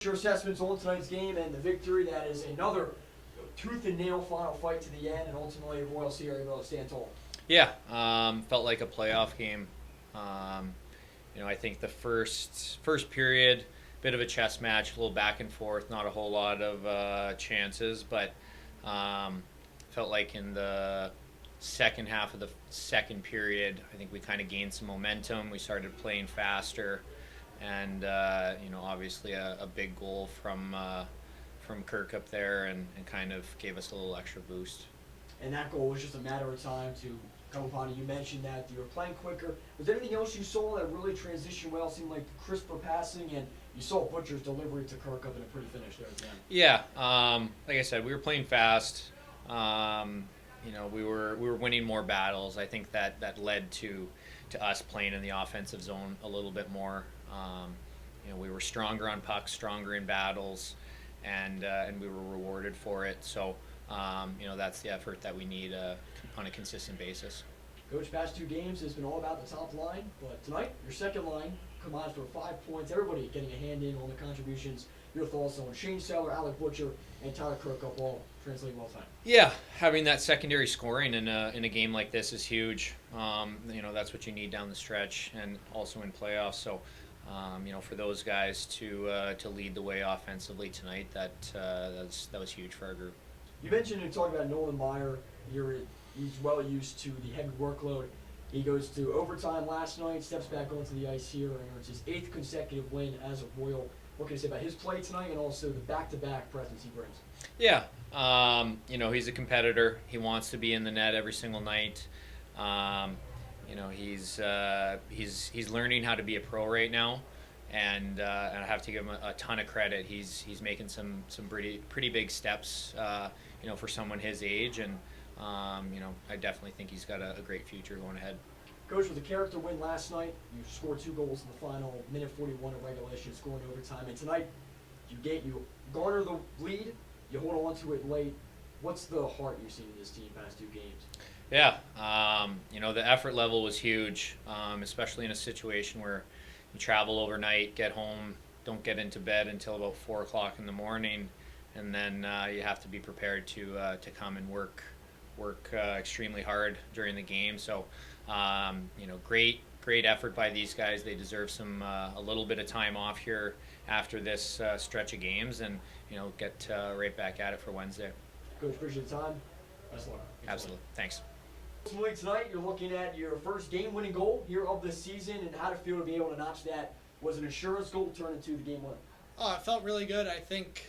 Your assessments on tonight's game and the victory. That is another tooth and nail final fight to the end, and ultimately Royal Sea are able to stand tall. Yeah, felt like a playoff game. Um, I think the first period, bit of a chess match, a little back and forth, not a whole lot of chances, but felt like in the second half of the second period, I think we kind of gained some momentum. We started playing faster, and obviously a big goal from Kirk up there, and kind of gave us a little extra boost. And that goal was just a matter of time to come upon it. You mentioned that you were playing quicker. Was there anything else you saw that really transitioned well? It seemed like crisper passing, and you saw Butcher's delivery to Kirk up in a pretty finish there at the end. Yeah, like I said, we were playing fast. We were winning more battles. I think that led to us playing in the offensive zone a little bit more. We were stronger on pucks, stronger in battles, and we were rewarded for it. So that's the effort that we need on a consistent basis. Coach, past two games has been all about the top line, but tonight your second line combines for 5 points. Everybody getting a hand in on the contributions. Your thoughts on Shane Sellar, Alec Butcher, and Tyler Kirk up all translating well tonight? Yeah, having that secondary scoring in a game like this is huge. That's what you need down the stretch and also in playoffs. So, for those guys to lead the way offensively tonight, that was huge for our group. You mentioned and talked about Nolan Meyer. He's well used to the heavy workload. He goes to overtime last night, steps back onto the ice here, and earns his 8th consecutive win as a Royal. What can you say about his play tonight and also the back-to-back presence he brings? Yeah, he's a competitor. He wants to be in the net every single night. He's learning how to be a pro right now, and I have to give him a ton of credit. He's making some pretty big steps, for someone his age, and I definitely think he's got a great future going ahead. Coach, with a character win last night, you scored 2 goals in the final, minute 41 of regulation, scoring overtime, and tonight you garner the lead, you hold on to it late. What's the heart you've seen in this team past 2 games? Yeah, the effort level was huge, especially in a situation where you travel overnight, get home, don't get into bed until about 4 o'clock in the morning, and then you have to be prepared to come and work extremely hard during the game. So, great effort by these guys. They deserve a little bit of time off here after this stretch of games, and get right back at it for Wednesday. Coach, appreciate the time. Best of luck. Absolutely. Thanks. Ultimately tonight, you're looking at your first game-winning goal here of the season, and how to feel to be able to notch that. Was an insurance goal turn into the game winner? Oh, it felt really good. I think,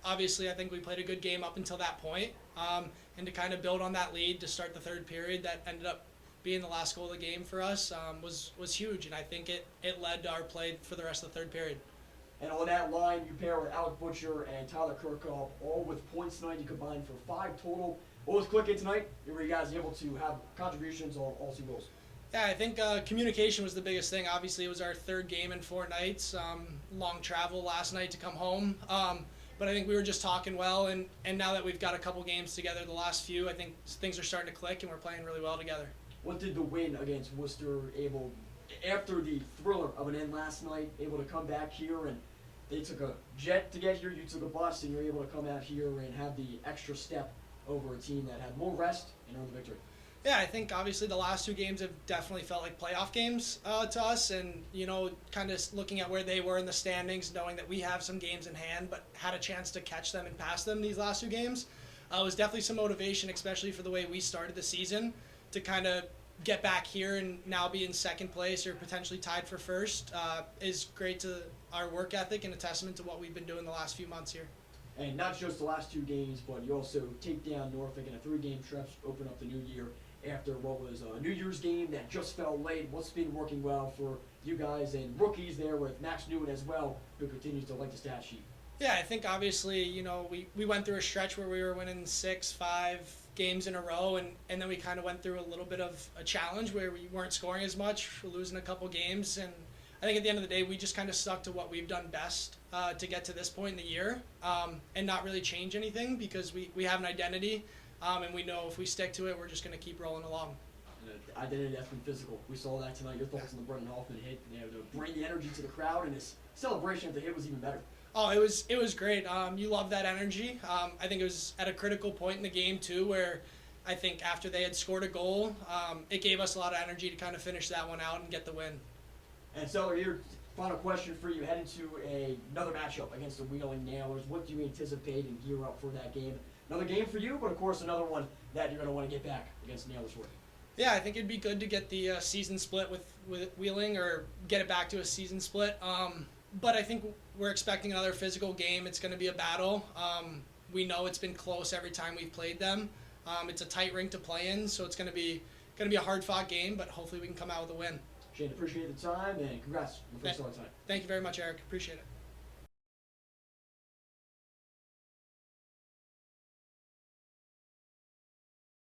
obviously, I think we played a good game up until that point. And to kind of build on that lead to start the third period that ended up being the last goal of the game for us was huge. And I think it led to our play for the rest of the third period. And on that line, you pair with Alec Butcher and Tyler Kirkhoff, all with points tonight. You combine for 5 total. What was clicking tonight? Were you guys able to have contributions on all 2 goals? Yeah, I think communication was the biggest thing. Obviously, it was our third game in 4 nights. Long travel last night to come home. But I think we were just talking well, and now that we've got a couple games together, the last few, I think things are starting to click, and we're playing really well together. What did the win against Worcester after the thriller of an end last night, able to come back here, and they took a jet to get here, you took a bus, and you're able to come out here and have the extra step over a team that had more rest and earn the victory? Yeah, I think obviously the last 2 games have definitely felt like playoff games to us, and kind of looking at where they were in the standings, knowing that we have some games in hand, but had a chance to catch them and pass them these last 2 games, was definitely some motivation, especially for the way we started the season, to kind of get back here and now be in second place or potentially tied for first is great to our work ethic and a testament to what we've been doing the last few months here. And not just the last 2 games, but you also take down Norfolk in a 3-game stretch, open up the new year after what was a New Year's game that just fell late. What's been working well for you guys and rookies there with Max Newman as well, who continues to like the stat sheet? Yeah, I think obviously, we went through a stretch where we were winning 6-5 games in a row, and then we kind of went through a little bit of a challenge where we weren't scoring as much, losing a couple games, and I think at the end of the day, we just kind of stuck to what we've done best to get to this point in the year and not really change anything because we have an identity. And we know if we stick to it, we're just going to keep rolling along. Identity that's been physical. We saw that tonight. Your thoughts on the Brendan Hoffman hit, to bring the energy to the crowd, and his celebration at the hit was even better. Oh, it was great. You love that energy. I think it was at a critical point in the game too, where I think after they had scored a goal, it gave us a lot of energy to kind of finish that one out and get the win. And Sellar, here, final question for you. Heading to another matchup against the Wheeling Nailers. What do you anticipate and gear up for that game? Another game for you, but of course another one that you're going to want to get back against Nailers with. Yeah, I think it'd be good to get the season split with Wheeling, or get it back to a season split. But I think we're expecting another physical game. It's going to be a battle. We know it's been close every time we've played them. It's a tight rink to play in, so it's going to be a hard-fought game. But hopefully we can come out with a win. Shane, appreciate the time and congrats on the first time tonight. Thank you very much, Eric. Appreciate it.